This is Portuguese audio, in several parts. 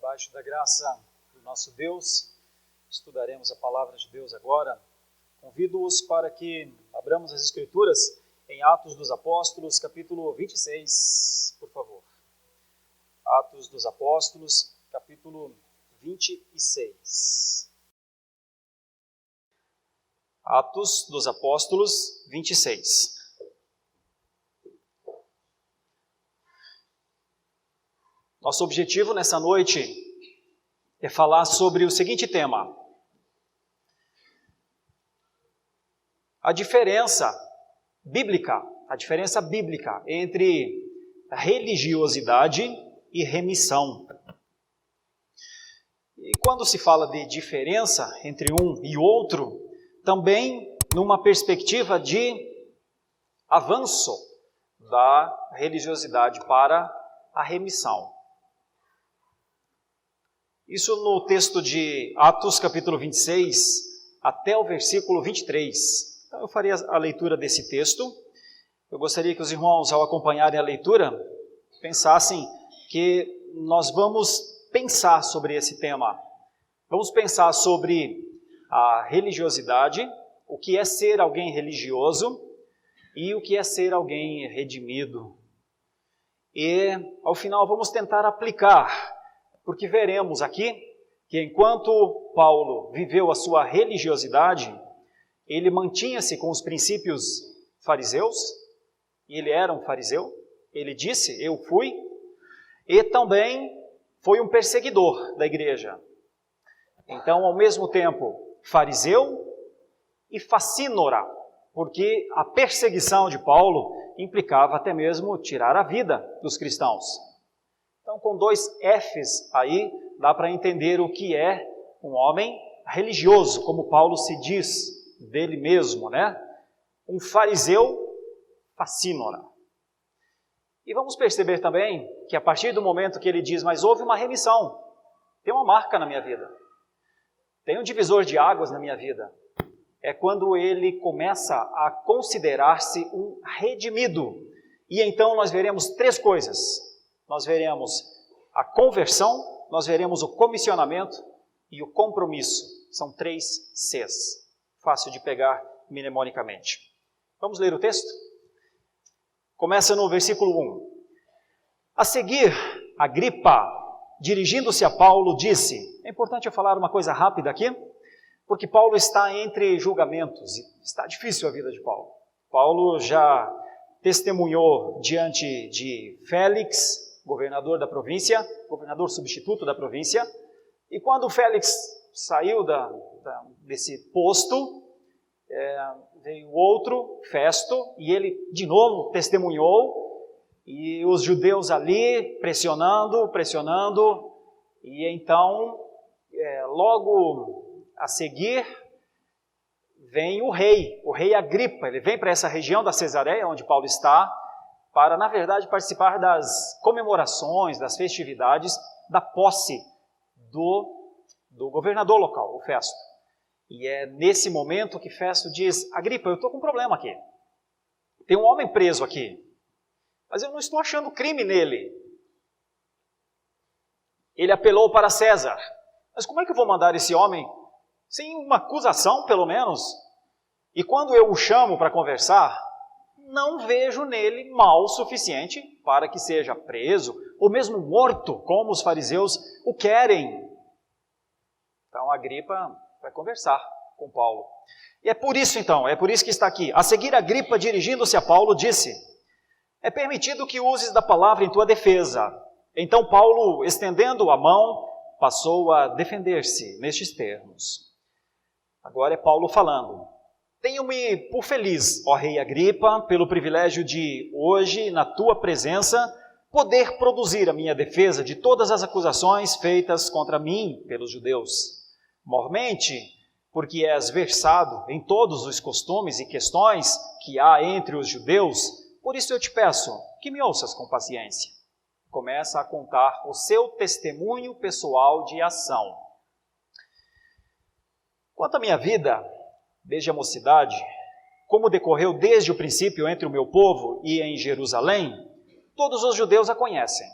Debaixo da graça do nosso Deus, estudaremos a palavra de Deus agora. Convido-os para que abramos as Escrituras em Atos dos Apóstolos, capítulo 26, por favor. Atos dos Apóstolos, capítulo 26. Atos dos Apóstolos 26. Nosso objetivo nessa noite é falar sobre o seguinte tema: a diferença bíblica entre religiosidade e remissão. E quando se fala de diferença entre um e outro, também numa perspectiva de avanço da religiosidade para a remissão. Isso no texto de Atos, capítulo 26, até o versículo 23. Então eu faria a leitura desse texto. Eu gostaria que os irmãos, ao acompanharem a leitura, pensassem que nós vamos pensar sobre esse tema. Vamos pensar sobre a religiosidade, o que é ser alguém religioso e o que é ser alguém redimido. E, ao final, vamos tentar aplicar, porque veremos aqui que enquanto Paulo viveu a sua religiosidade, ele mantinha-se com os princípios fariseus, e ele era um fariseu, ele disse, eu fui, e também foi um perseguidor da igreja. Então, ao mesmo tempo, fariseu e facínora, porque a perseguição de Paulo implicava até mesmo tirar a vida dos cristãos. Então, com dois Fs aí, dá para entender o que é um homem religioso, como Paulo se diz dele mesmo, né? Um fariseu facínora. E vamos perceber também que a partir do momento que ele diz, mas houve uma remissão, tem uma marca na minha vida, tem um divisor de águas na minha vida, é quando ele começa a considerar-se um redimido. E então nós veremos três coisas. Nós veremos a conversão, nós veremos o comissionamento e o compromisso. São três Cs. Fácil de pegar mnemonicamente. Vamos ler o texto? Começa no versículo 1. A seguir, Agripa, dirigindo-se a Paulo, disse... É importante eu falar uma coisa rápida aqui, porque Paulo está entre julgamentos. Está difícil a vida de Paulo. Paulo já testemunhou diante de Félix, governador da província, governador substituto da província, e quando Félix saiu desse posto, veio outro, Festo, e ele de novo testemunhou, e os judeus ali pressionando, e então, logo a seguir, vem o rei Agripa, ele vem para essa região da Cesareia, onde Paulo está, para, na verdade, participar das comemorações, das festividades, da posse do governador local, o Festo. E é nesse momento que Festo diz, Agripa, eu estou com um problema aqui. Tem um homem preso aqui, mas eu não estou achando crime nele. Ele apelou para César. Mas como é que eu vou mandar esse homem sem uma acusação, pelo menos? E quando eu o chamo para conversar, não vejo nele mal o suficiente para que seja preso, ou mesmo morto, como os fariseus o querem. Então, Agripa vai conversar com Paulo. E é por isso que está aqui. A seguir, Agripa, dirigindo-se a Paulo, disse, é permitido que uses da palavra em tua defesa. Então, Paulo, estendendo a mão, passou a defender-se nestes termos. Agora é Paulo falando. Tenho-me por feliz, ó rei Agripa, pelo privilégio de hoje, na tua presença, poder produzir a minha defesa de todas as acusações feitas contra mim pelos judeus. Mormente, porque és versado em todos os costumes e questões que há entre os judeus, por isso eu te peço que me ouças com paciência. Começa a contar o seu testemunho pessoal de ação. Quanto à minha vida, desde a mocidade, como decorreu desde o princípio entre o meu povo e em Jerusalém, todos os judeus a conhecem.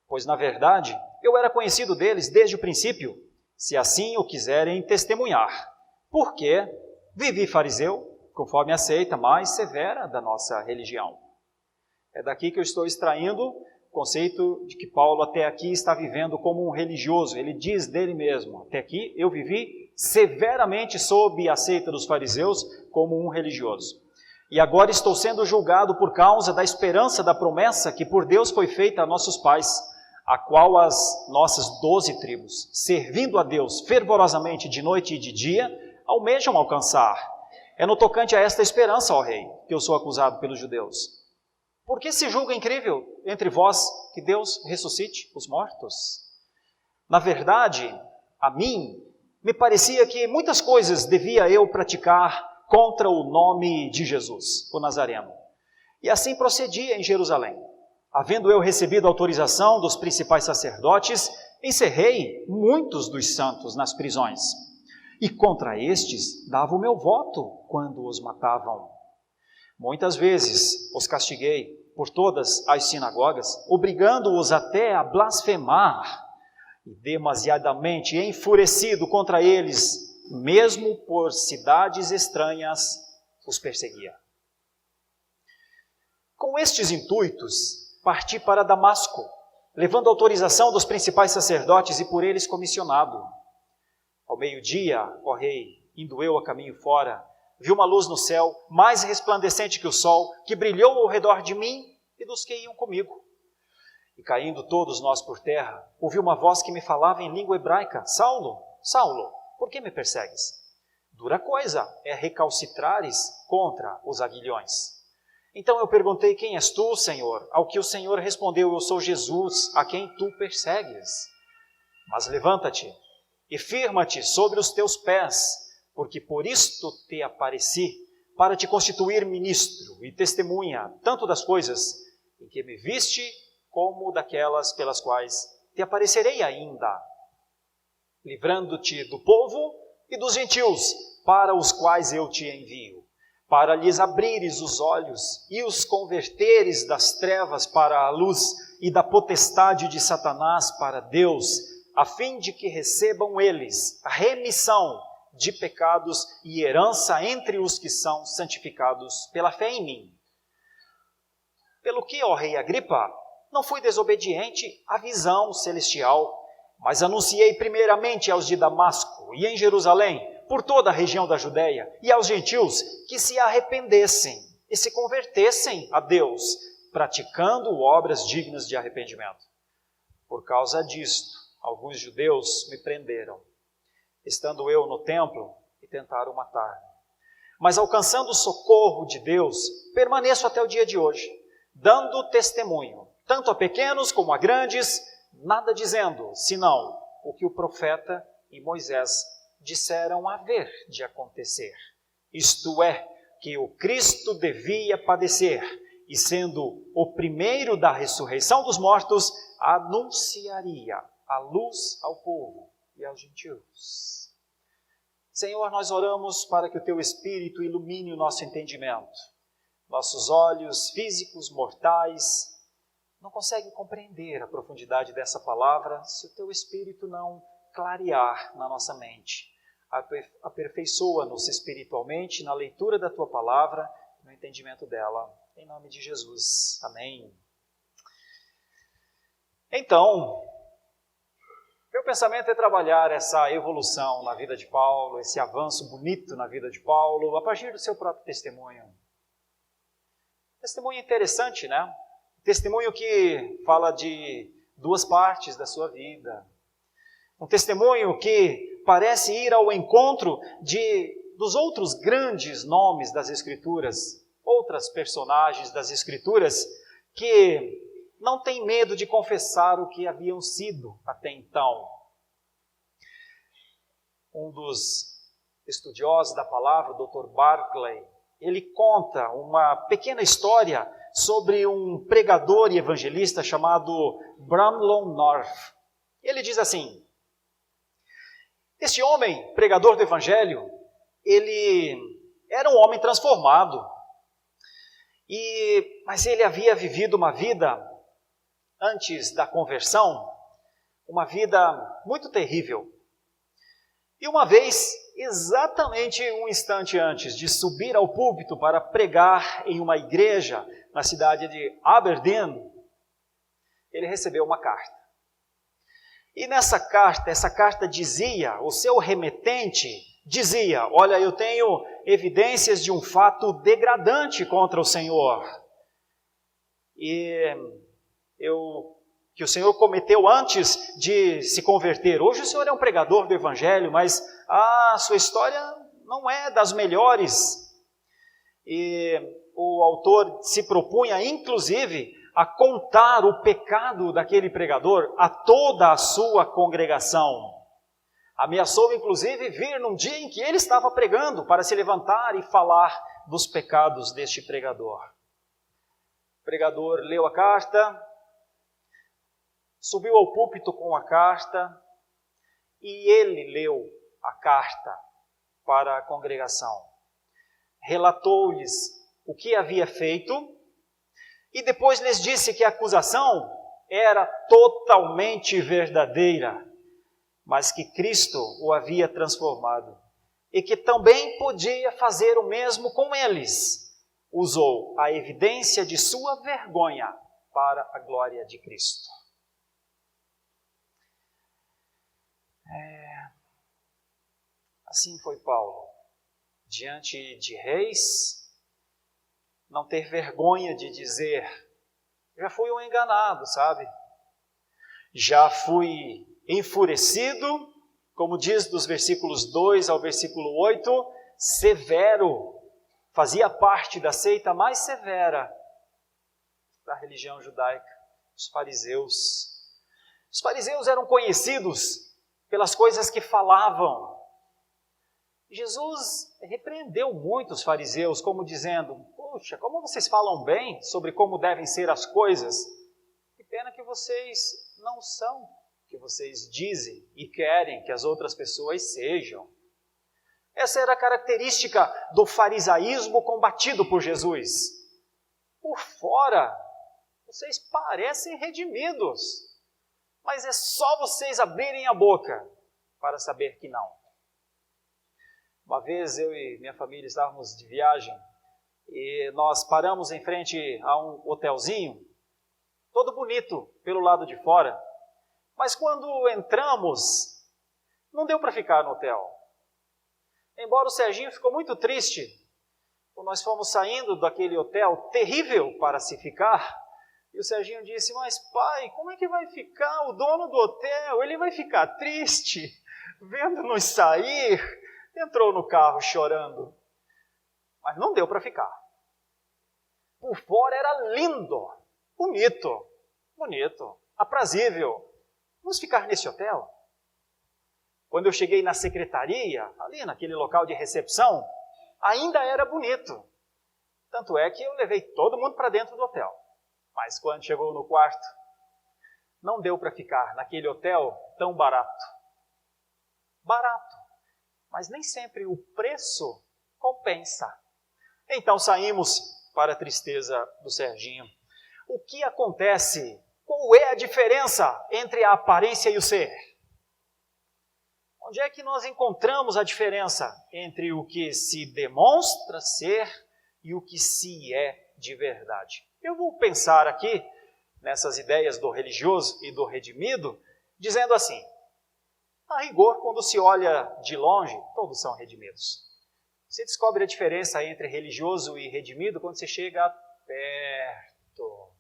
pois na verdade eu era conhecido deles desde o princípio, se assim o quiserem testemunhar, porque vivi fariseu, conforme a seita mais severa da nossa religião. É daqui que eu estou extraindo o conceito de que Paulo até aqui está vivendo como um religioso. Ele diz dele mesmo, até aqui eu vivi severamente sob a seita dos fariseus como um religioso. E agora estou sendo julgado por causa da esperança da promessa que por Deus foi feita a nossos pais, a qual as nossas 12 tribos, servindo a Deus fervorosamente de noite e de dia, almejam alcançar. É no tocante a esta esperança, ó rei, que eu sou acusado pelos judeus. Por que se julga incrível entre vós que Deus ressuscite os mortos? Na verdade, a mim me parecia que muitas coisas devia eu praticar contra o nome de Jesus, o Nazareno. E assim procedia em Jerusalém. Havendo eu recebido autorização dos principais sacerdotes, encerrei muitos dos santos nas prisões. E contra estes dava o meu voto quando os matavam. Muitas vezes os castiguei por todas as sinagogas, obrigando-os até a blasfemar, e demasiadamente enfurecido contra eles, mesmo por cidades estranhas, os perseguia. Com estes intuitos, parti para Damasco, levando autorização dos principais sacerdotes e por eles comissionado. Ao meio-dia, ó rei, indo eu a caminho fora, vi uma luz no céu, mais resplandecente que o sol, que brilhou ao redor de mim e dos que iam comigo. E caindo todos nós por terra, ouvi uma voz que me falava em língua hebraica: Saulo, Saulo, por que me persegues? Dura coisa é recalcitrares contra os aguilhões. Então eu perguntei: quem és tu, Senhor? Ao que o Senhor respondeu: eu sou Jesus, a quem tu persegues. Mas levanta-te e firma-te sobre os teus pés, porque por isto te apareci, para te constituir ministro e testemunha, tanto das coisas em que me viste, como daquelas pelas quais te aparecerei ainda, livrando-te do povo e dos gentios, para os quais eu te envio, para lhes abrires os olhos e os converteres das trevas para a luz e da potestade de Satanás para Deus, a fim de que recebam eles a remissão de pecados e herança entre os que são santificados pela fé em mim. Pelo que, ó rei Agripa, não fui desobediente à visão celestial, mas anunciei primeiramente aos de Damasco e em Jerusalém, por toda a região da Judéia, e aos gentios que se arrependessem e se convertessem a Deus, praticando obras dignas de arrependimento. Por causa disto, alguns judeus me prenderam, estando eu no templo, e tentaram matar-me. Mas alcançando o socorro de Deus, permaneço até o dia de hoje, dando testemunho, tanto a pequenos como a grandes, nada dizendo, senão o que o profeta e Moisés disseram haver de acontecer. Isto é, que o Cristo devia padecer, e sendo o primeiro da ressurreição dos mortos, anunciaria a luz ao povo e aos gentios. Senhor, nós oramos para que o Teu Espírito ilumine o nosso entendimento. Nossos olhos físicos mortais não conseguem compreender a profundidade dessa palavra se o Teu Espírito não clarear na nossa mente. Aperfeiçoa-nos espiritualmente na leitura da Tua palavra e no entendimento dela. Em nome de Jesus. Amém. Então, meu pensamento é trabalhar essa evolução na vida de Paulo, esse avanço bonito na vida de Paulo, a partir do seu próprio testemunho. Testemunho interessante, né? Testemunho que fala de duas partes da sua vida. Um testemunho que parece ir ao encontro dos outros grandes nomes das Escrituras, outras personagens das Escrituras que não têm medo de confessar o que haviam sido até então. Um dos estudiosos da palavra, o Dr. Barclay, ele conta uma pequena história sobre um pregador e evangelista chamado Bramley North. Ele diz assim: este homem, pregador do evangelho, ele era um homem transformado, mas ele havia vivido uma vida antes da conversão, uma vida muito terrível. E uma vez, exatamente um instante antes de subir ao púlpito para pregar em uma igreja na cidade de Aberdeen, ele recebeu uma carta. E essa carta dizia, o seu remetente dizia: olha, eu tenho evidências de um fato degradante contra o Senhor. Que o Senhor cometeu antes de se converter. Hoje o Senhor é um pregador do Evangelho, mas a sua história não é das melhores. E o autor se propunha, inclusive, a contar o pecado daquele pregador a toda a sua congregação. Ameaçou, inclusive, vir num dia em que ele estava pregando para se levantar e falar dos pecados deste pregador. O pregador leu a carta, subiu ao púlpito com a carta e ele leu a carta para a congregação. Relatou-lhes o que havia feito e depois lhes disse que a acusação era totalmente verdadeira, mas que Cristo o havia transformado e que também podia fazer o mesmo com eles. Usou a evidência de sua vergonha para a glória de Cristo. Assim foi Paulo, diante de reis, não ter vergonha de dizer: já fui um enganado, sabe? Já fui enfurecido, como diz dos versículos 2 ao versículo 8, severo, fazia parte da seita mais severa da religião judaica, os fariseus. Os fariseus eram conhecidos pelas coisas que falavam. Jesus repreendeu muito os fariseus, como dizendo: poxa, como vocês falam bem sobre como devem ser as coisas, que pena que vocês não são o que vocês dizem e querem que as outras pessoas sejam. Essa era a característica do farisaísmo combatido por Jesus. Por fora, vocês parecem redimidos, mas é só vocês abrirem a boca para saber que não. Uma vez eu e minha família estávamos de viagem e nós paramos em frente a um hotelzinho, todo bonito pelo lado de fora, mas quando entramos, não deu para ficar no hotel. Embora o Serginho ficou muito triste, quando nós fomos saindo daquele hotel terrível para se ficar, e o Serginho disse: mas pai, como é que vai ficar o dono do hotel? Ele vai ficar triste, vendo-nos sair. Entrou no carro chorando, mas não deu para ficar. Por fora era lindo, bonito, aprazível. Vamos ficar nesse hotel? Quando eu cheguei na secretaria, ali naquele local de recepção, ainda era bonito. Tanto é que eu levei todo mundo para dentro do hotel. Mas quando chegou no quarto, não deu para ficar naquele hotel tão barato. Barato. Mas nem sempre o preço compensa. Então saímos para a tristeza do Serginho. O que acontece? Qual é a diferença entre a aparência e o ser? Onde é que nós encontramos a diferença entre o que se demonstra ser e o que se é de verdade? Eu vou pensar aqui nessas ideias do religioso e do redimido, dizendo assim: a rigor, quando se olha de longe, todos são redimidos. Você descobre a diferença entre religioso e redimido quando você chega perto,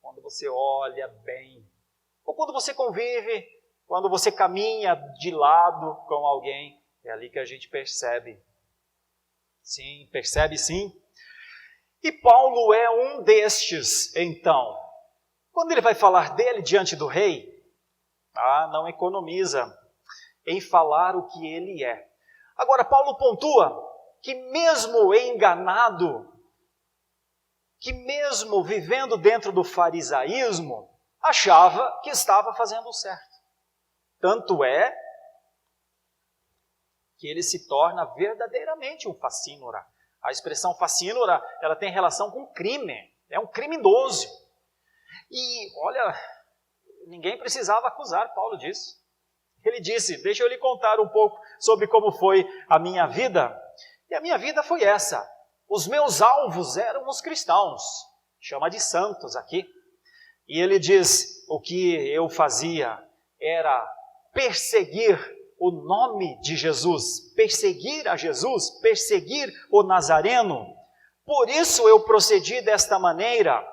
quando você olha bem, ou quando você convive, quando você caminha de lado com alguém, é ali que a gente percebe. Sim, percebe sim. E Paulo é um destes, então. Quando ele vai falar dele diante do rei, não economiza em falar o que ele é. Agora, Paulo pontua que mesmo enganado, que mesmo vivendo dentro do farisaísmo, achava que estava fazendo o certo. Tanto é que ele se torna verdadeiramente um facínora. A expressão facínora, ela tem relação com crime, é um criminoso. E olha, ninguém precisava acusar Paulo disso. Ele disse, deixa eu lhe contar um pouco sobre como foi a minha vida. E a minha vida foi essa. Os meus alvos eram os cristãos. Chama de santos aqui. E ele diz, o que eu fazia era perseguir o nome de Jesus, perseguir a Jesus, perseguir o Nazareno. Por isso eu procedi desta maneira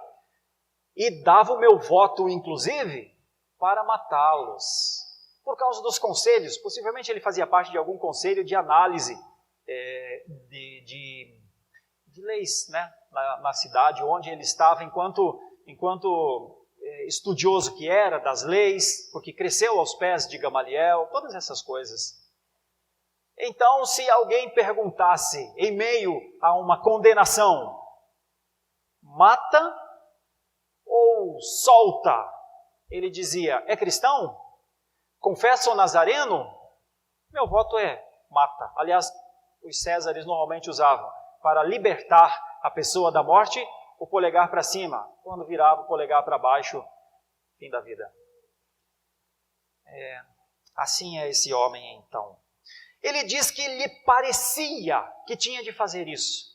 e dava o meu voto, inclusive, para matá-los. Por causa dos conselhos, possivelmente ele fazia parte de algum conselho de análise de leis, né? na cidade onde ele estava, enquanto estudioso que era das leis, porque cresceu aos pés de Gamaliel, todas essas coisas. Então, se alguém perguntasse, em meio a uma condenação, mata ou solta? Ele dizia, é cristão? Confessa o Nazareno? Meu voto é mata. Aliás, os Césares normalmente usavam, para libertar a pessoa da morte, o polegar para cima. Quando virava o polegar para baixo, fim da vida. Assim é esse homem então. Ele diz que lhe parecia que tinha de fazer isso.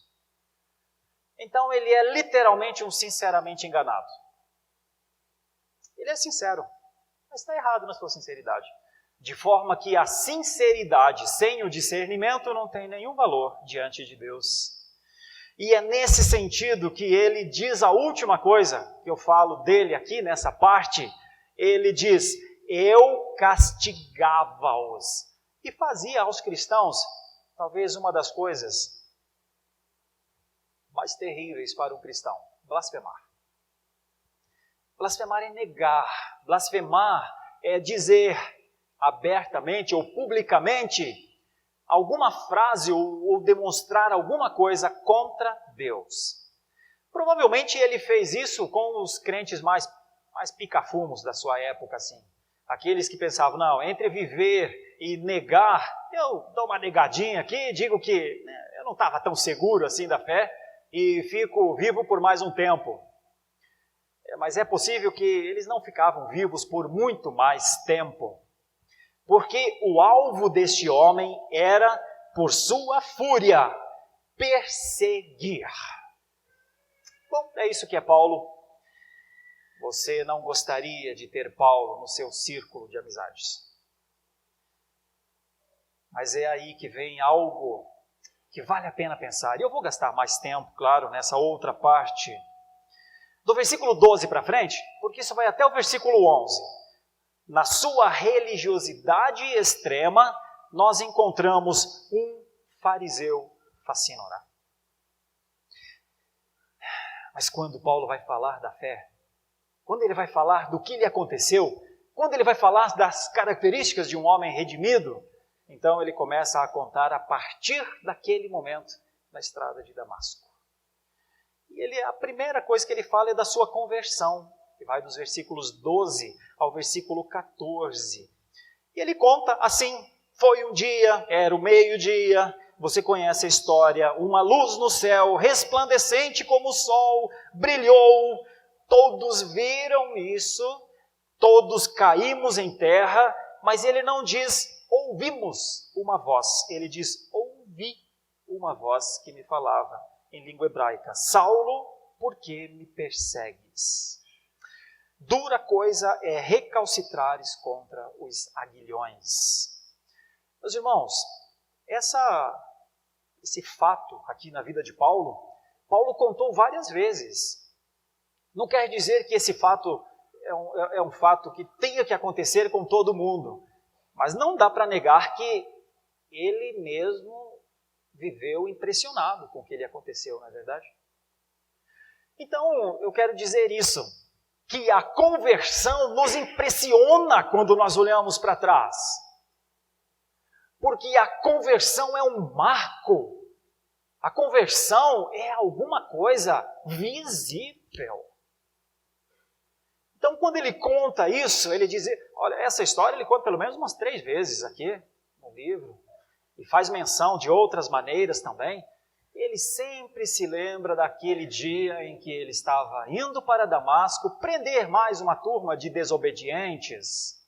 Então ele é literalmente um sinceramente enganado. Ele é sincero, mas está errado na sua sinceridade. De forma que a sinceridade sem o discernimento não tem nenhum valor diante de Deus. E é nesse sentido que ele diz a última coisa que eu falo dele aqui nessa parte. Ele diz, eu castigava-os. E fazia aos cristãos, talvez uma das coisas mais terríveis para um cristão, blasfemar. Blasfemar é negar, blasfemar é dizer abertamente ou publicamente alguma frase ou demonstrar alguma coisa contra Deus. Provavelmente ele fez isso com os crentes mais picafumos da sua época, assim. Aqueles que pensavam, não, entre viver e negar, eu dou uma negadinha aqui, digo que eu não estava tão seguro assim da fé e fico vivo por mais um tempo. Mas é possível que eles não ficavam vivos por muito mais tempo, porque o alvo deste homem era, por sua fúria, perseguir. Bom, é isso que é Paulo. Você não gostaria de ter Paulo no seu círculo de amizades. Mas é aí que vem algo que vale a pena pensar. E eu vou gastar mais tempo, claro, nessa outra parte. Do versículo 12 para frente, porque isso vai até o versículo 11. Na sua religiosidade extrema, nós encontramos um fariseu facínora. Mas quando Paulo vai falar da fé, quando ele vai falar do que lhe aconteceu, quando ele vai falar das características de um homem redimido, então ele começa a contar a partir daquele momento na estrada de Damasco. E a primeira coisa que ele fala é da sua conversão, que vai dos versículos 12 ao versículo 14. E ele conta assim, foi um dia, era o meio-dia, você conhece a história, uma luz no céu, resplandecente como o sol, brilhou, todos viram isso, todos caímos em terra, mas ele não diz, ouvimos uma voz, ele diz, ouvi uma voz que me falava em língua hebraica, Saulo, por que me persegues? Dura coisa é recalcitrares contra os aguilhões. Meus irmãos, esse fato aqui na vida de Paulo contou várias vezes. Não quer dizer que esse fato é um fato que tenha que acontecer com todo mundo, mas não dá para negar que ele mesmo viveu impressionado com o que lhe aconteceu, não é verdade? Então, eu quero dizer isso, que a conversão nos impressiona quando nós olhamos para trás. Porque a conversão é um marco. A conversão é alguma coisa visível. Então, quando ele conta isso, ele diz, olha, essa história ele conta pelo menos umas 3 vezes aqui no livro. E faz menção de outras maneiras também. ele sempre se lembra daquele dia em que ele estava indo para Damasco prender mais uma turma de desobedientes.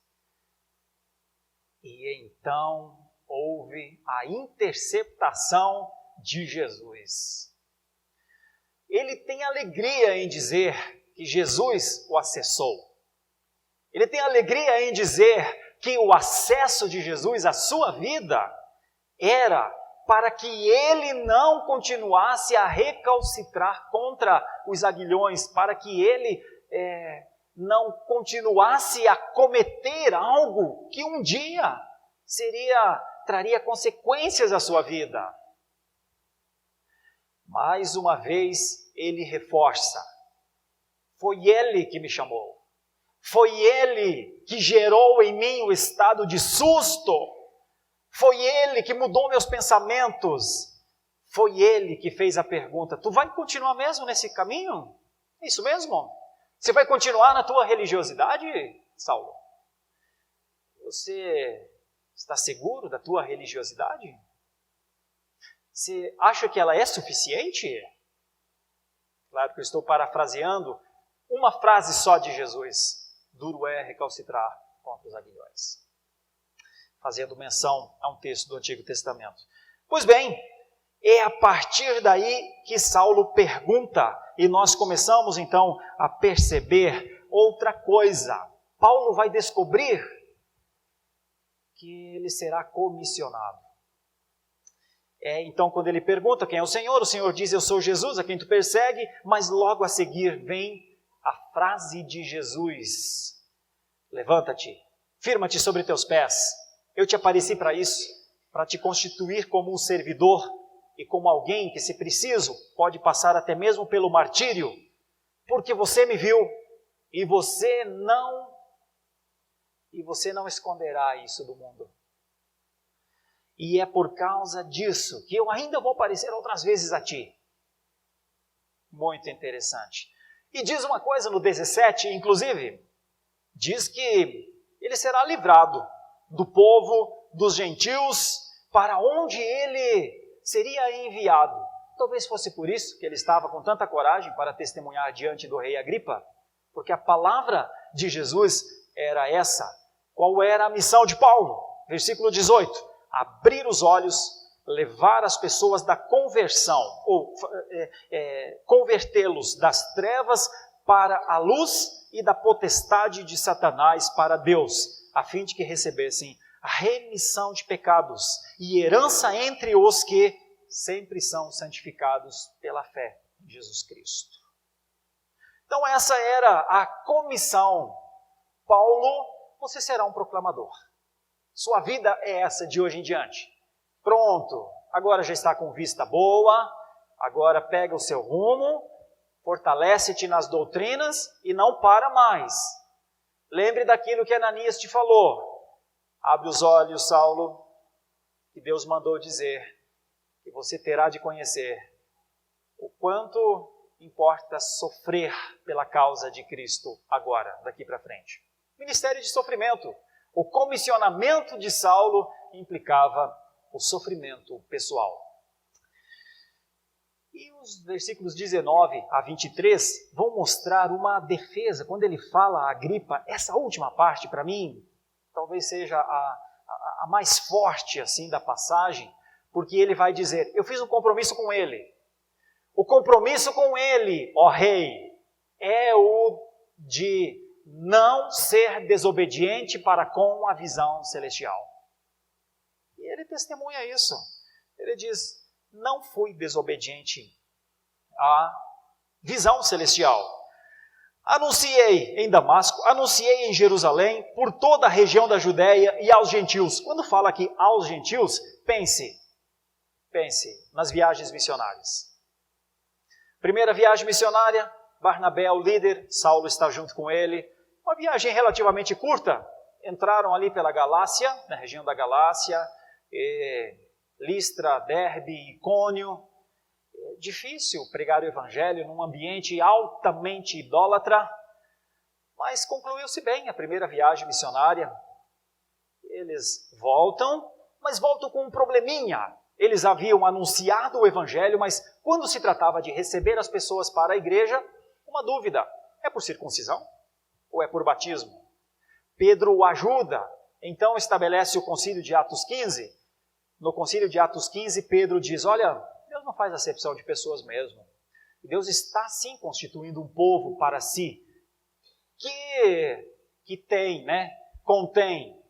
E então houve a interceptação de Jesus. Ele tem alegria em dizer que Jesus o acessou. Ele tem alegria em dizer que o acesso de Jesus à sua vida era para que ele não continuasse a recalcitrar contra os aguilhões, para que ele não continuasse a cometer algo que um dia traria consequências à sua vida. Mais uma vez ele reforça: foi ele que me chamou, foi ele que gerou em mim o estado de susto, foi ele que mudou meus pensamentos, foi ele que fez a pergunta: tu vai continuar mesmo nesse caminho? É isso mesmo? Você vai continuar na tua religiosidade, Saulo? Você está seguro da tua religiosidade? Você acha que ela é suficiente? Claro que eu estou parafraseando uma frase só de Jesus: duro é recalcitrar contra os aguilhões, fazendo menção a um texto do Antigo Testamento. Pois bem, é a partir daí que Saulo pergunta, e nós começamos então a perceber outra coisa. Paulo vai descobrir que ele será comissionado. Então, quando ele pergunta quem é o Senhor diz: eu sou Jesus, a quem tu persegue, mas logo a seguir vem a frase de Jesus: levanta-te, firma-te sobre teus pés. Eu te apareci para isso, para te constituir como um servidor e como alguém que, se preciso, pode passar até mesmo pelo martírio, porque você me viu e você não esconderá isso do mundo. E é por causa disso que eu ainda vou aparecer outras vezes a ti. Muito interessante. E diz uma coisa no 17, inclusive, diz que ele será livrado do povo dos gentios para onde ele seria enviado. Talvez fosse por isso que ele estava com tanta coragem para testemunhar diante do rei Agripa, porque a palavra de Jesus era essa. Qual era a missão de Paulo? Versículo 18: abrir os olhos, levar as pessoas da conversão, ou convertê-los das trevas para a luz e da potestade de Satanás para Deus, a fim de que recebessem a remissão de pecados e herança entre os que sempre são santificados pela fé em Jesus Cristo. Então essa era a comissão. Paulo, você será um proclamador. Sua vida é essa de hoje em diante. Pronto, agora já está com vista boa, agora pega o seu rumo, fortalece-te nas doutrinas e não para mais. Lembre daquilo que Ananias te falou. Abre os olhos, Saulo, que Deus mandou dizer, que você terá de conhecer o quanto importa sofrer pela causa de Cristo agora, daqui para frente. Ministério de sofrimento. O comissionamento de Saulo implicava o sofrimento pessoal. E os versículos 19 a 23 vão mostrar uma defesa. Quando ele fala a Agripa, essa última parte para mim, talvez seja a mais forte assim da passagem, porque ele vai dizer: eu fiz um compromisso com ele. O compromisso com ele, ó rei, é o de não ser desobediente para com a visão celestial. E ele testemunha isso. Ele diz: não fui desobediente à visão celestial. Anunciei em Damasco, anunciei em Jerusalém, por toda a região da Judéia e aos gentios. Quando fala aqui aos gentios, pense nas viagens missionárias. Primeira viagem missionária, Barnabé é o líder, Saulo está junto com ele. Uma viagem relativamente curta. Entraram ali pela Galácia, na região da Galácia, Listra, Derbe, Icônio. Difícil pregar o evangelho num ambiente altamente idólatra, mas concluiu-se bem a primeira viagem missionária. Eles voltam, mas voltam com um probleminha. Eles haviam anunciado o evangelho, mas quando se tratava de receber as pessoas para a igreja, uma dúvida: é por circuncisão ou é por batismo? Pedro o ajuda, então estabelece o concílio de Atos 15. No concílio de Atos 15, Pedro diz: olha, Deus não faz acepção de pessoas mesmo. Deus está sim constituindo um povo para si, que contém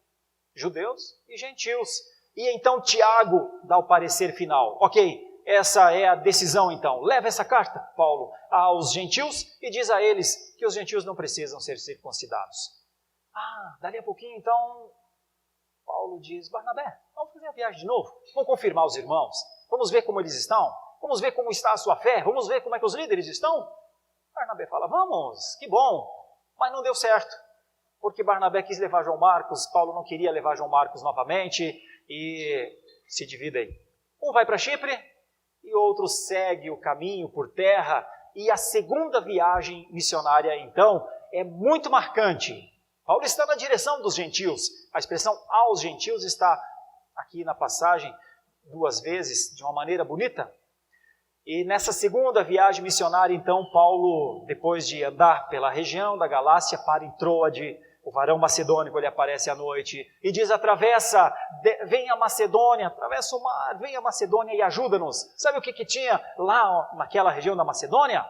judeus e gentios. E então Tiago dá o parecer final. Ok, essa é a decisão então. Leva essa carta, Paulo, aos gentios e diz a eles que os gentios não precisam ser circuncidados. Dali a pouquinho então, Paulo diz: Barnabé, vamos fazer a viagem de novo. Vamos confirmar os irmãos. Vamos ver como eles estão. Vamos ver como está a sua fé. Vamos ver como é que os líderes estão. Barnabé fala: vamos, que bom. Mas não deu certo, porque Barnabé quis levar João Marcos, Paulo não queria levar João Marcos novamente, e se dividem. Um vai para Chipre e outro segue o caminho por terra, e a segunda viagem missionária, então, é muito marcante. Paulo está na direção dos gentios. A expressão aos gentios está aqui na passagem 2 vezes, de uma maneira bonita. E nessa segunda viagem missionária, então, Paulo, depois de andar pela região da Galácia, para em Troade. O varão macedônico lhe aparece à noite e diz: vem a Macedônia, atravessa o mar, vem a Macedônia e ajuda-nos. Sabe o que tinha lá naquela região da Macedônia?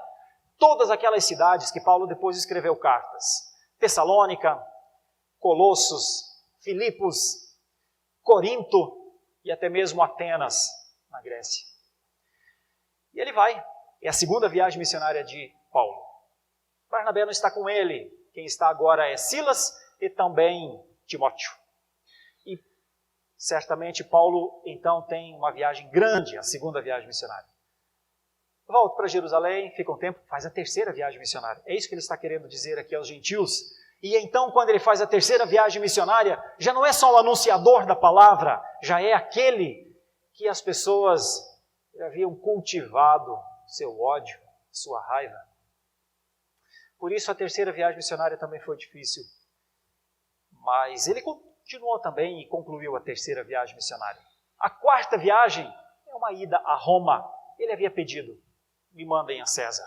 Todas aquelas cidades que Paulo depois escreveu cartas: Tessalônica, Colossos, Filipos, Corinto e até mesmo Atenas, na Grécia. E ele vai. É a segunda viagem missionária de Paulo. Barnabé não está com ele. Quem está agora é Silas e também Timóteo. E certamente Paulo então tem uma viagem grande, a segunda viagem missionária. Volta para Jerusalém, fica um tempo, faz a terceira viagem missionária. É isso que ele está querendo dizer aqui aos gentios. E então, quando ele faz a terceira viagem missionária, já não é só o anunciador da palavra, já é aquele que as pessoas já haviam cultivado seu ódio, sua raiva. Por isso a terceira viagem missionária também foi difícil. Mas ele continuou também e concluiu a terceira viagem missionária. A quarta viagem é uma ida a Roma. Ele havia pedido: me mandem a César.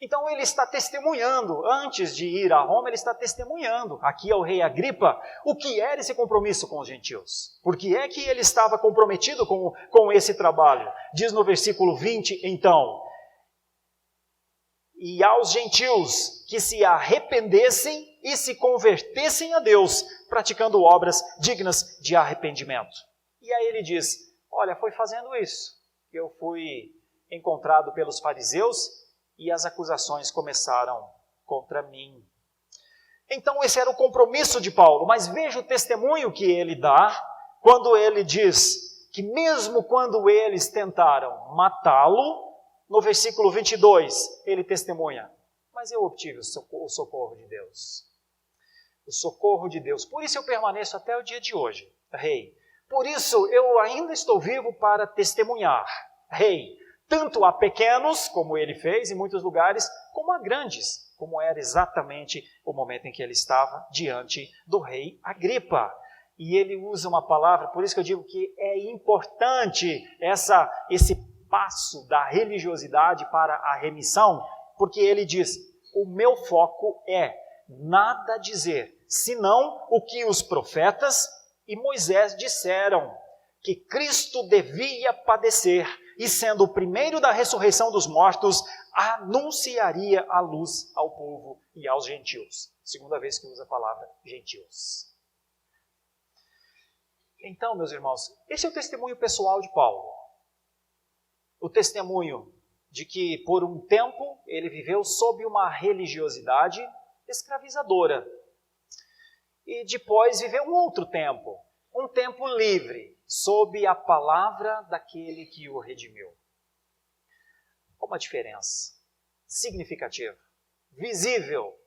Então ele está testemunhando, antes de ir a Roma, ele está testemunhando aqui ao rei Agripa o que era esse compromisso com os gentios. Por que é que ele estava comprometido com esse trabalho? Diz no versículo 20, então: e aos gentios que se arrependessem e se convertessem a Deus, praticando obras dignas de arrependimento. E aí ele diz: olha, foi fazendo isso que eu fui encontrado pelos fariseus e as acusações começaram contra mim. Então esse era o compromisso de Paulo, mas veja o testemunho que ele dá quando ele diz que mesmo quando eles tentaram matá-lo, no versículo 22, ele testemunha: mas eu obtive o socorro de Deus. O socorro de Deus. Por isso eu permaneço até o dia de hoje, rei. Por isso eu ainda estou vivo para testemunhar, rei, tanto a pequenos, como ele fez em muitos lugares, como a grandes, como era exatamente o momento em que ele estava diante do rei Agripa. E ele usa uma palavra, por isso que eu digo que é importante esse passo da religiosidade para a remissão, porque ele diz: o meu foco é nada dizer, senão o que os profetas e Moisés disseram, que Cristo devia padecer e, sendo o primeiro da ressurreição dos mortos, anunciaria a luz ao povo e aos gentios. Segunda vez que usa a palavra gentios. Então, meus irmãos, esse é o testemunho pessoal de Paulo. O testemunho de que, por um tempo, ele viveu sob uma religiosidade escravizadora. E depois viveu um outro tempo, um tempo livre, sob a palavra daquele que o redimiu. Há uma diferença significativa, visível,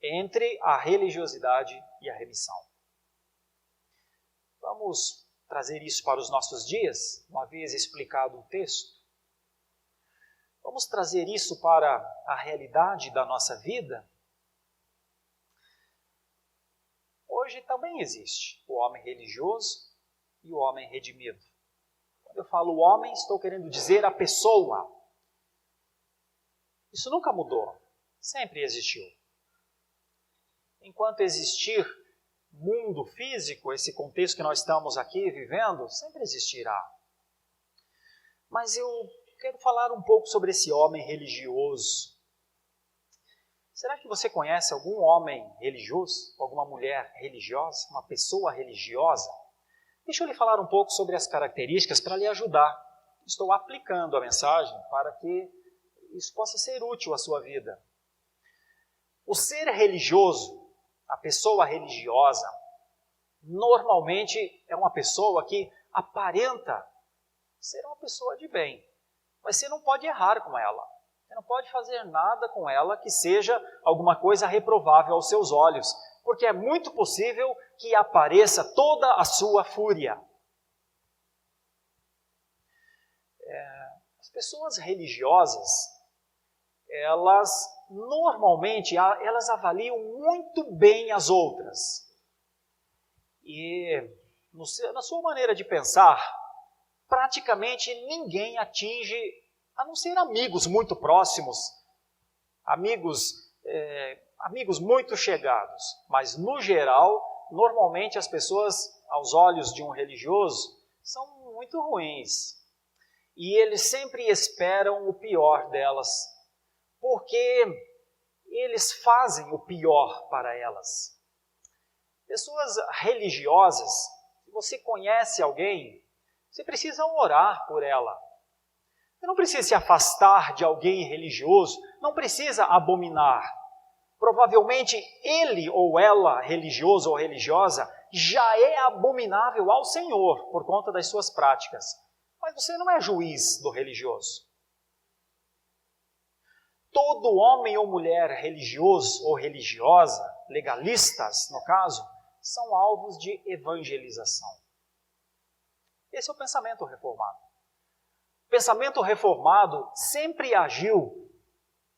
entre a religiosidade e a remissão. Vamos trazer isso para os nossos dias, uma vez explicado o texto. Vamos trazer isso para a realidade da nossa vida? Hoje também existe o homem religioso e o homem redimido. Quando eu falo homem, estou querendo dizer a pessoa. Isso nunca mudou, sempre existiu. Enquanto existir mundo físico, esse contexto que nós estamos aqui vivendo, sempre existirá. Mas eu quero falar um pouco sobre esse homem religioso. Será que você conhece algum homem religioso? Alguma mulher religiosa? Uma pessoa religiosa? Deixa eu lhe falar um pouco sobre as características para lhe ajudar. Estou aplicando a mensagem para que isso possa ser útil à sua vida. O ser religioso, a pessoa religiosa, normalmente é uma pessoa que aparenta ser uma pessoa de bem. Mas você não pode errar com ela. Você não pode fazer nada com ela que seja alguma coisa reprovável aos seus olhos, porque é muito possível que apareça toda a sua fúria. As pessoas religiosas, elas normalmente elas avaliam muito bem as outras. E na sua maneira de pensar, praticamente ninguém atinge, a não ser amigos muito próximos, amigos muito chegados. Mas, no geral, normalmente as pessoas, aos olhos de um religioso, são muito ruins. E eles sempre esperam o pior delas, porque eles fazem o pior para elas. Pessoas religiosas, se você conhece alguém, você precisa orar por ela. Você não precisa se afastar de alguém religioso, não precisa abominar. Provavelmente ele ou ela, religioso ou religiosa, já é abominável ao Senhor por conta das suas práticas. Mas você não é juiz do religioso. Todo homem ou mulher religioso ou religiosa, legalistas no caso, são alvos de evangelização. Esse é o pensamento reformado. O pensamento reformado sempre agiu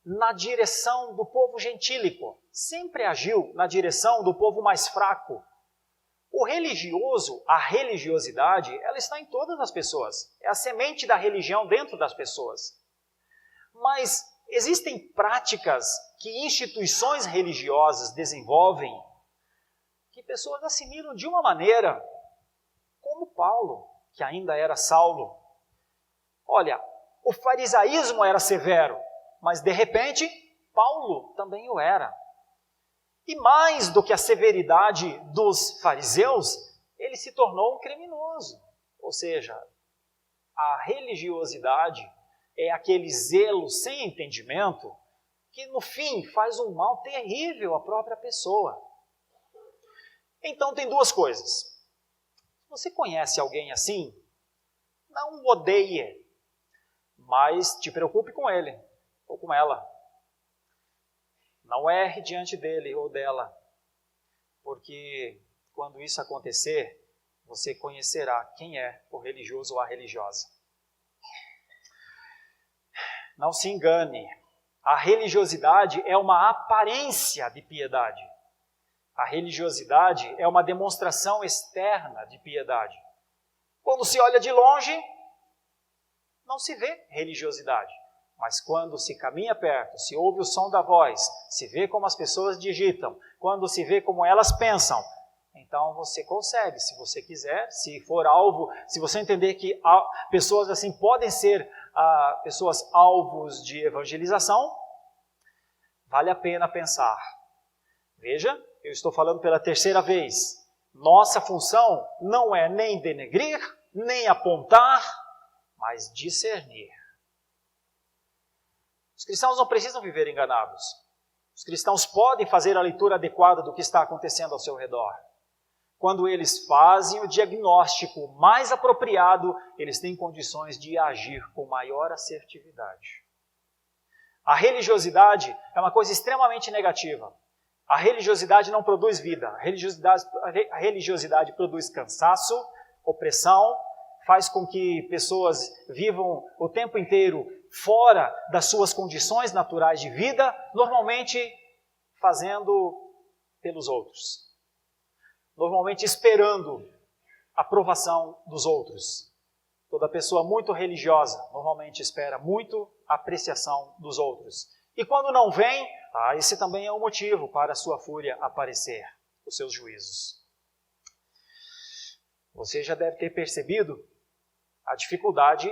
na direção do povo gentílico, sempre agiu na direção do povo mais fraco. O religioso, a religiosidade, ela está em todas as pessoas. É a semente da religião dentro das pessoas. Mas existem práticas que instituições religiosas desenvolvem que pessoas assimilam de uma maneira, como Paulo, que ainda era Saulo. Olha, o farisaísmo era severo, mas de repente Paulo também o era. E mais do que a severidade dos fariseus, ele se tornou um criminoso. Ou seja, a religiosidade é aquele zelo sem entendimento que no fim faz um mal terrível à própria pessoa. Então tem duas coisas. Se você conhece alguém assim, não o odeie, mas te preocupe com ele ou com ela. Não erre diante dele ou dela, porque quando isso acontecer, você conhecerá quem é o religioso ou a religiosa. Não se engane, a religiosidade é uma aparência de piedade. A religiosidade é uma demonstração externa de piedade. Quando se olha de longe, não se vê religiosidade. Mas quando se caminha perto, se ouve o som da voz, se vê como as pessoas digitam, quando se vê como elas pensam, então você consegue, se você quiser, se for alvo, se você entender que pessoas assim podem ser pessoas alvos de evangelização, vale a pena pensar. Veja, eu estou falando pela terceira vez. Nossa função não é nem denegrir, nem apontar, mas discernir. Os cristãos não precisam viver enganados. Os cristãos podem fazer a leitura adequada do que está acontecendo ao seu redor. Quando eles fazem o diagnóstico mais apropriado, eles têm condições de agir com maior assertividade. A religiosidade é uma coisa extremamente negativa. A religiosidade não produz vida. A religiosidade produz cansaço, opressão, faz com que pessoas vivam o tempo inteiro fora das suas condições naturais de vida, normalmente fazendo pelos outros. Normalmente esperando a aprovação dos outros. Toda pessoa muito religiosa normalmente espera muito apreciação dos outros. E quando não vem, esse também é um motivo para a sua fúria aparecer, os seus juízos. Você já deve ter percebido a dificuldade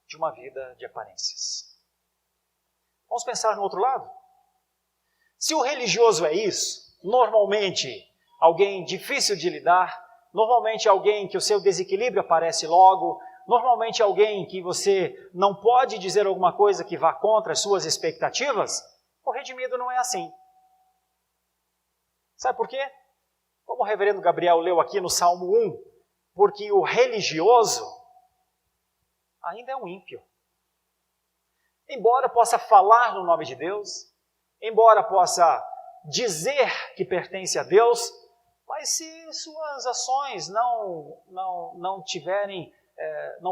de uma vida de aparências. Vamos pensar no outro lado? Se o religioso é isso, normalmente alguém difícil de lidar, normalmente alguém que o seu desequilíbrio aparece logo, normalmente alguém que você não pode dizer alguma coisa que vá contra as suas expectativas, o redimido não é assim. Sabe por quê? Como o reverendo Gabriel leu aqui no Salmo 1, porque o religioso ainda é um ímpio. Embora possa falar no nome de Deus, embora possa dizer que pertence a Deus, mas se suas ações não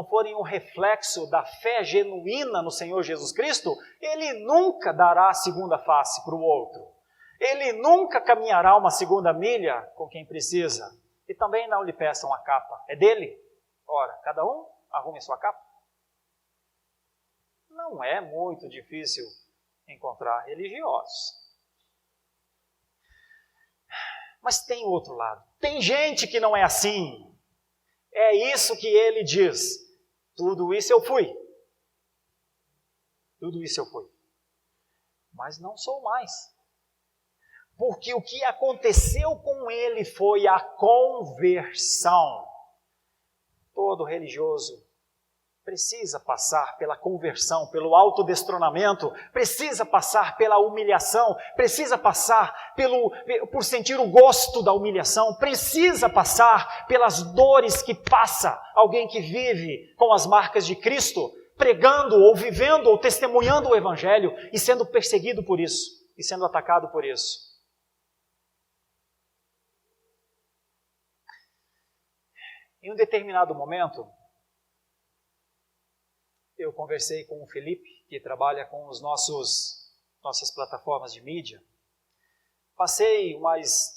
forem um reflexo da fé genuína no Senhor Jesus Cristo, ele nunca dará a segunda face para o outro. Ele nunca caminhará uma segunda milha com quem precisa. E também não lhe peçam a capa. É dele? Ora, cada um arrume a sua capa. Não é muito difícil encontrar religiosos. Mas tem o outro lado. Tem gente que não é assim. É isso que ele diz. Tudo isso eu fui. Tudo isso eu fui. Mas não sou mais. Porque o que aconteceu com ele foi a conversão. Todo religioso precisa passar pela conversão, pelo autodestronamento, precisa passar pela humilhação, precisa passar por sentir o gosto da humilhação, precisa passar pelas dores que passa alguém que vive com as marcas de Cristo, pregando ou vivendo ou testemunhando o Evangelho e sendo perseguido por isso, e sendo atacado por isso. Em um determinado momento, eu conversei com o Felipe, que trabalha com nossas plataformas de mídia. Passei umas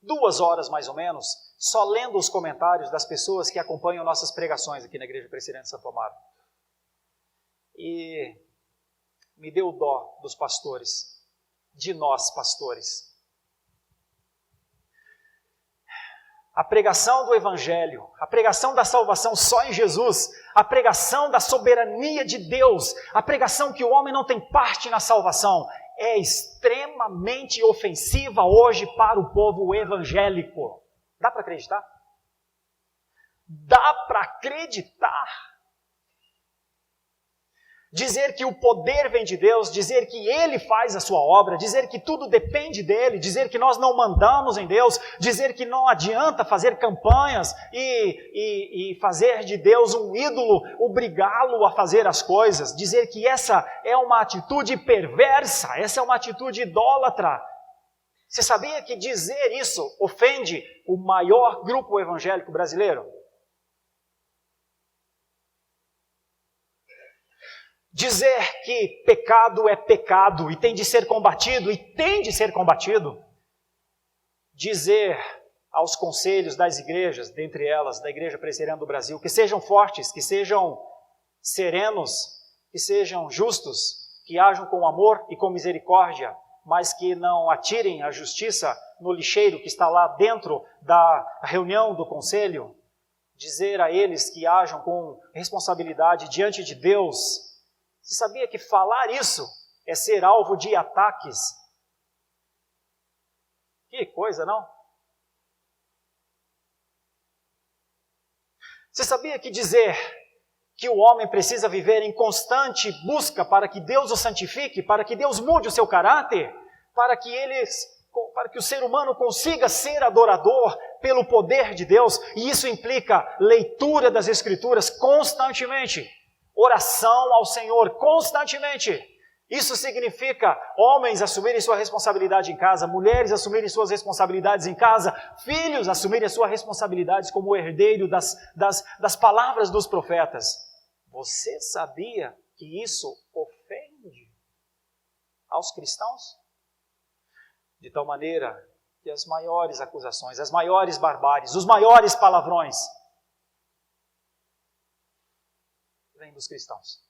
2 horas, mais ou menos, só lendo os comentários das pessoas que acompanham nossas pregações aqui na Igreja Presbiteriana de Santo Amaro. E me deu dó dos pastores, de nós pastores. A pregação do Evangelho, a pregação da salvação só em Jesus, a pregação da soberania de Deus, a pregação que o homem não tem parte na salvação, é extremamente ofensiva hoje para o povo evangélico. Dá para acreditar? Dá para acreditar? Dizer que o poder vem de Deus, dizer que Ele faz a sua obra, dizer que tudo depende dEle, dizer que nós não mandamos em Deus, dizer que não adianta fazer campanhas e fazer de Deus um ídolo, obrigá-lo a fazer as coisas, dizer que essa é uma atitude perversa, essa é uma atitude idólatra. Você sabia que dizer isso ofende o maior grupo evangélico brasileiro? Dizer que pecado é pecado e tem de ser combatido, dizer aos conselhos das igrejas, dentre elas da Igreja Presbiteriana do Brasil, que sejam fortes, que sejam serenos, que sejam justos, que ajam com amor e com misericórdia, mas que não atirem a justiça no lixeiro que está lá dentro da reunião do conselho, dizer a eles que ajam com responsabilidade diante de Deus. Você sabia que falar isso é ser alvo de ataques? Que coisa, não? Você sabia que dizer que o homem precisa viver em constante busca para que Deus o santifique, para que Deus mude o seu caráter, para que o ser humano consiga ser adorador pelo poder de Deus, e isso implica leitura das Escrituras constantemente, oração ao Senhor constantemente. Isso significa homens assumirem sua responsabilidade em casa, mulheres assumirem suas responsabilidades em casa, filhos assumirem suas responsabilidades como herdeiro das palavras dos profetas. Você sabia que isso ofende aos cristãos? De tal maneira que as maiores acusações, as maiores barbáries, os maiores palavrões sofrem dos cristãos.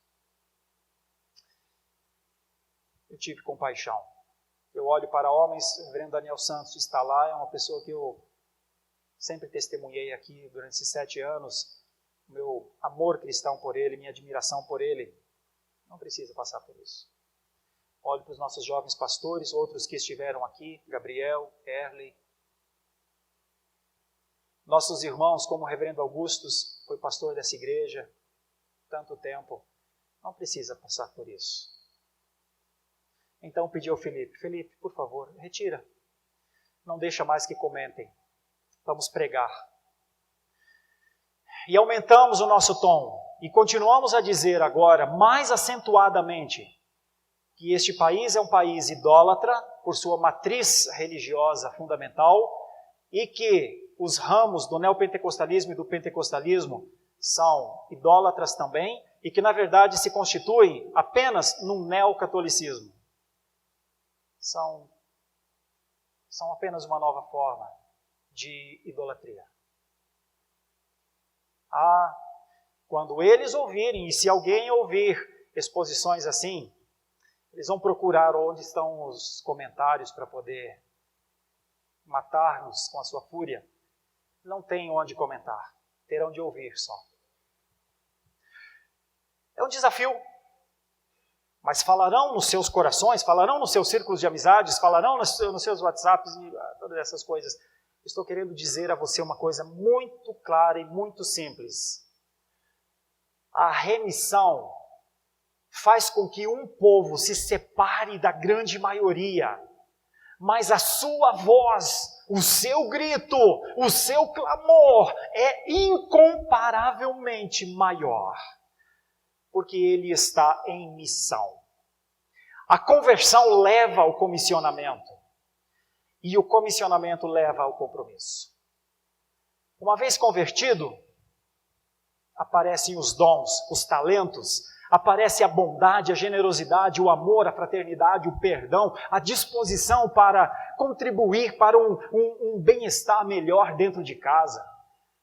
Eu tive compaixão. Eu olho para homens, o reverendo Daniel Santos está lá, é uma pessoa que eu sempre testemunhei aqui durante esses 7 anos, o meu amor cristão por ele, minha admiração por ele. Não precisa passar por isso. Olho para os nossos jovens pastores, outros que estiveram aqui, Gabriel, Erley. Nossos irmãos, como o reverendo Augustus, foi pastor dessa igreja tanto tempo. Não precisa passar por isso. Então pedi ao Felipe, por favor, retira. Não deixa mais que comentem. Vamos pregar. E aumentamos o nosso tom. E continuamos a dizer agora, mais acentuadamente, que este país é um país idólatra, por sua matriz religiosa fundamental, e que os ramos do neopentecostalismo e do pentecostalismo são idólatras também, e que na verdade se constituem apenas num neocatolicismo. São apenas uma nova forma de idolatria. Quando eles ouvirem, e se alguém ouvir exposições assim, eles vão procurar onde estão os comentários para poder matar-nos com a sua fúria. Não tem onde comentar, terão de ouvir só. É um desafio. Mas falarão nos seus corações, falarão nos seus círculos de amizades, falarão nos seus WhatsApps e todas essas coisas. Estou querendo dizer a você uma coisa muito clara e muito simples. A remissão faz com que um povo se separe da grande maioria, mas a sua voz, o seu grito, o seu clamor é incomparavelmente maior. Porque ele está em missão. A conversão leva ao comissionamento. E o comissionamento leva ao compromisso. Uma vez convertido, aparecem os dons, os talentos, aparece a bondade, a generosidade, o amor, a fraternidade, o perdão, a disposição para contribuir para um bem-estar melhor dentro de casa.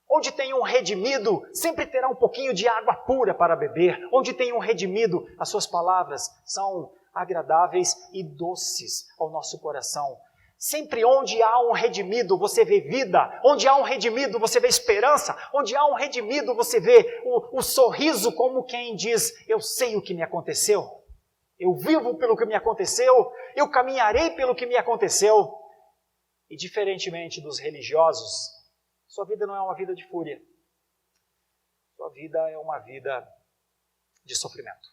Onde tem um redimido, sempre terá um pouquinho de água pura para beber. Onde tem um redimido, as suas palavras são agradáveis e doces ao nosso coração. Sempre onde há um redimido, você vê vida. Onde há um redimido, você vê esperança. Onde há um redimido, você vê o sorriso como quem diz, eu sei o que me aconteceu. Eu vivo pelo que me aconteceu. Eu caminharei pelo que me aconteceu. E diferentemente dos religiosos, sua vida não é uma vida de fúria. Sua vida é uma vida de sofrimento.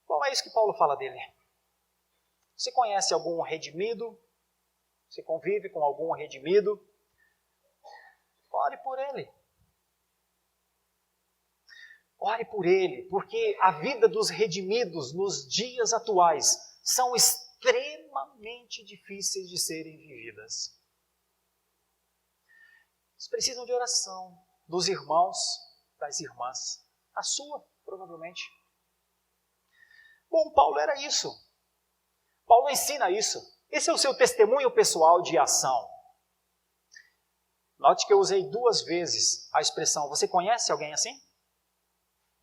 Bom, é isso que Paulo fala dele. Você conhece algum redimido? Você convive com algum redimido? Ore por ele. Ore por ele, porque a vida dos redimidos nos dias atuais são extremamente difíceis de serem vividas. Eles precisam de oração dos irmãos, das irmãs. A sua, provavelmente. Bom, Paulo era isso. Paulo ensina isso. Esse é o seu testemunho pessoal de ação. Note que eu usei 2 vezes a expressão, você conhece alguém assim?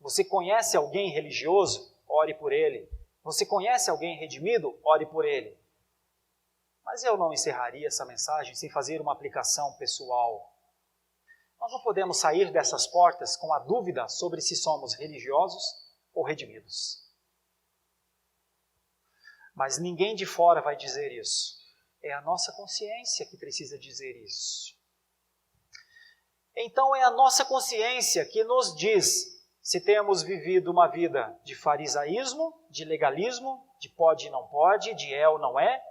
Você conhece alguém religioso? Ore por ele. Você conhece alguém redimido? Ore por ele. Mas eu não encerraria essa mensagem sem fazer uma aplicação pessoal. Nós não podemos sair dessas portas com a dúvida sobre se somos religiosos ou redimidos. Mas ninguém de fora vai dizer isso. É a nossa consciência que precisa dizer isso. Então é a nossa consciência que nos diz se temos vivido uma vida de farisaísmo, de legalismo, de pode e não pode, de é ou não é,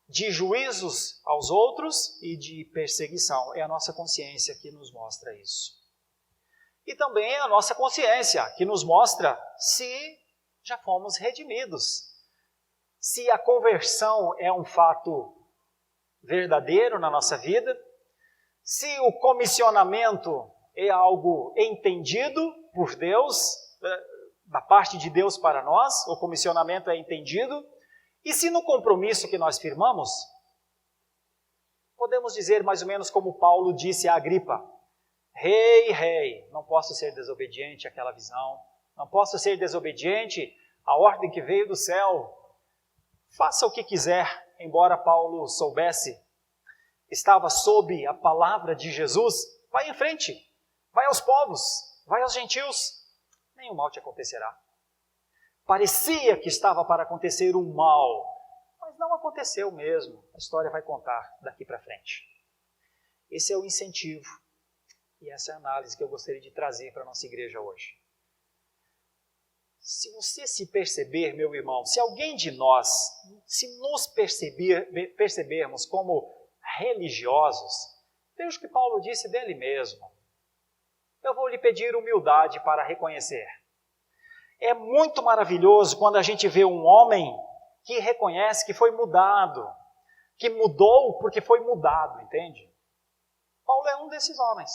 de juízos aos outros e de perseguição. É a nossa consciência que nos mostra isso. E também é a nossa consciência que nos mostra se já fomos redimidos. Se a conversão é um fato verdadeiro na nossa vida, se o comissionamento é algo entendido por Deus, da parte de Deus para nós, o comissionamento é entendido, e se no compromisso que nós firmamos, podemos dizer mais ou menos como Paulo disse a Agripa, Rei, não posso ser desobediente àquela visão, não posso ser desobediente à ordem que veio do céu. Faça o que quiser, embora Paulo soubesse, estava sob a palavra de Jesus, vai em frente, vai aos povos, vai aos gentios, nenhum mal te acontecerá. Parecia que estava para acontecer um mal, mas não aconteceu mesmo. A história vai contar daqui para frente. Esse é o incentivo e essa é a análise que eu gostaria de trazer para a nossa igreja hoje. Se você se perceber, meu irmão, se alguém de nós, se nos percebermos como religiosos, veja o que Paulo disse dele mesmo. Eu vou lhe pedir humildade para reconhecer. É muito maravilhoso quando a gente vê um homem que reconhece que foi mudado, que mudou porque foi mudado, entende? Paulo é um desses homens.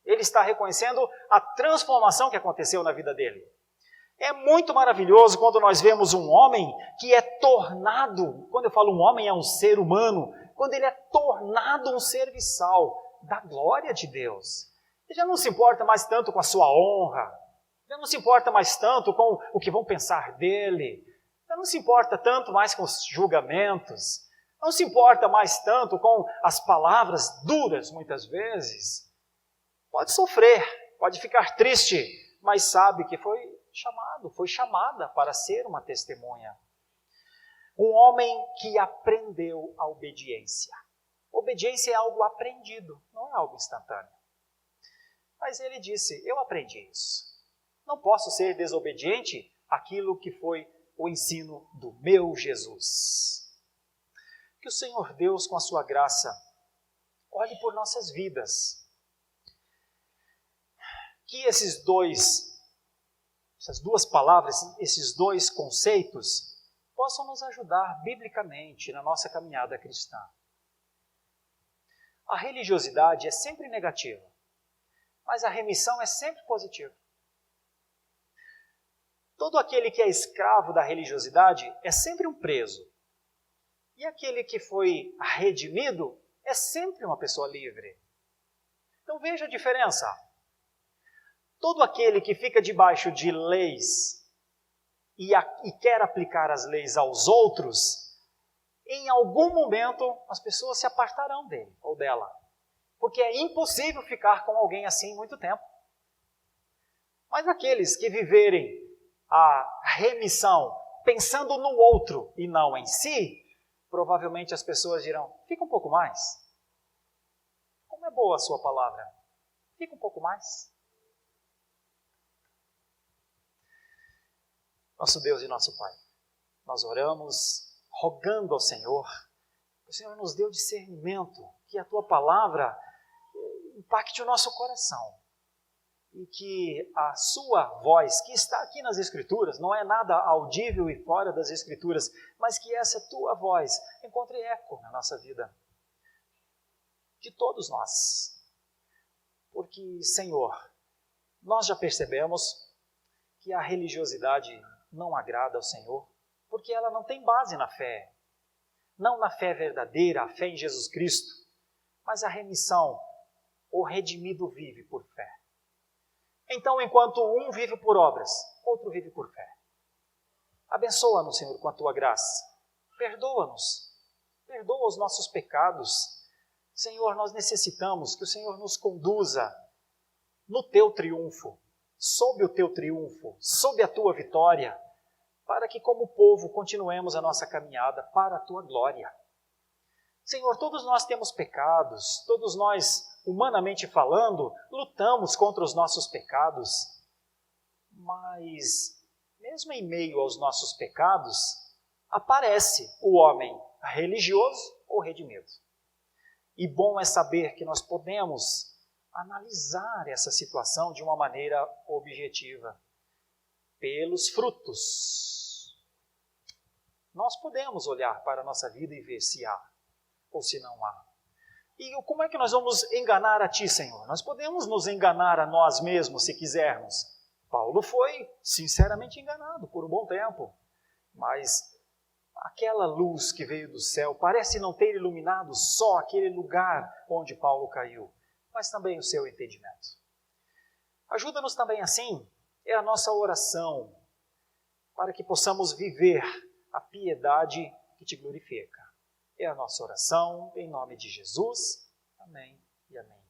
Ele está reconhecendo a transformação que aconteceu na vida dele. É muito maravilhoso quando nós vemos um homem que é tornado, quando eu falo um homem é um ser humano, quando ele é tornado um serviçal da glória de Deus. Ele já não se importa mais tanto com a sua honra, já não se importa mais tanto com o que vão pensar dele, já não se importa tanto mais com os julgamentos, não se importa mais tanto com as palavras duras, muitas vezes. Pode sofrer, pode ficar triste, mas sabe que foi chamada para ser uma testemunha. Um homem que aprendeu a obediência. Obediência é algo aprendido, não é algo instantâneo. Mas ele disse, eu aprendi isso. Não posso ser desobediente àquilo que foi o ensino do meu Jesus. Que o Senhor Deus, com a sua graça, olhe por nossas vidas. Que essas duas palavras, esses dois conceitos, possam nos ajudar biblicamente na nossa caminhada cristã. A religiosidade é sempre negativa, mas a remissão é sempre positiva. Todo aquele que é escravo da religiosidade é sempre um preso. E aquele que foi redimido é sempre uma pessoa livre. Então veja a diferença. Todo aquele que fica debaixo de leis e quer aplicar as leis aos outros, em algum momento as pessoas se apartarão dele ou dela. Porque é impossível ficar com alguém assim muito tempo. Mas aqueles que viverem a remissão pensando no outro e não em si, provavelmente as pessoas dirão, fica um pouco mais. Como é boa a sua palavra. Fica um pouco mais. Nosso Deus e nosso Pai, nós oramos rogando ao Senhor, que o Senhor nos dê o discernimento, que a Tua palavra impacte o nosso coração e que a Sua voz, que está aqui nas Escrituras, não é nada audível e fora das Escrituras, mas que essa Tua voz encontre eco na nossa vida, de todos nós. Porque, Senhor, nós já percebemos que a religiosidade não agrada ao Senhor, porque ela não tem base na fé. Não na fé verdadeira, a fé em Jesus Cristo, mas a remissão, o redimido vive por fé. Então, enquanto um vive por obras, outro vive por fé. Abençoa-nos, Senhor, com a Tua graça. Perdoa-nos. Perdoa os nossos pecados. Senhor, nós necessitamos que o Senhor nos conduza no Teu triunfo, sob o Teu triunfo, sob a Tua vitória, para que como povo continuemos a nossa caminhada para a Tua glória. Senhor, todos nós temos pecados, todos nós, humanamente falando, lutamos contra os nossos pecados, mas mesmo em meio aos nossos pecados, aparece o homem religioso ou redimido. E bom é saber que nós podemos analisar essa situação de uma maneira objetiva, pelos frutos. Nós podemos olhar para a nossa vida e ver se há ou se não há. E como é que nós vamos enganar a Ti, Senhor? Nós podemos nos enganar a nós mesmos se quisermos. Paulo foi sinceramente enganado por um bom tempo, mas aquela luz que veio do céu parece não ter iluminado só aquele lugar onde Paulo caiu, mas também o seu entendimento. Ajuda-nos também assim, é a nossa oração, para que possamos viver a piedade que te glorifica. É a nossa oração, em nome de Jesus. Amém e amém.